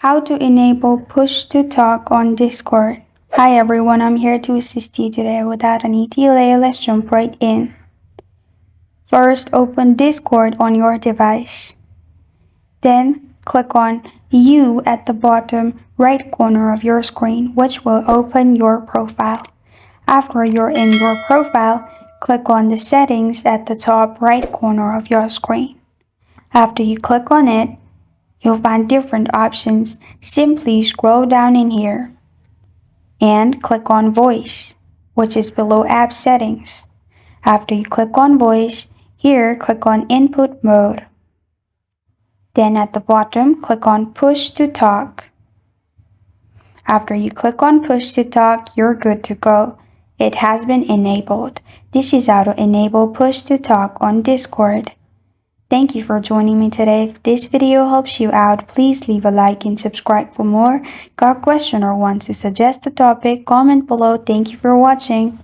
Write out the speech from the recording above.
How to enable push to talk on Discord. Hi everyone, I'm here to assist you today. Without any delay, let's jump right in. First, open Discord on your device. Then, click on You at the bottom right corner of your screen, which will open your profile. After you're in your profile, click on the settings at the top right corner of your screen. After you click on it, you'll find different options. Simply scroll down in here and click on Voice, which is below App Settings. After you click on Voice, here click on Input Mode. Then at the bottom, click on Push to Talk. After you click on Push to Talk, you're good to go. It has been enabled. This is how to enable Push to Talk on Discord. Thank you for joining me today. If this video helps you out, please leave a like and subscribe for more. Got a question or want to suggest a topic? Comment below. Thank you for watching.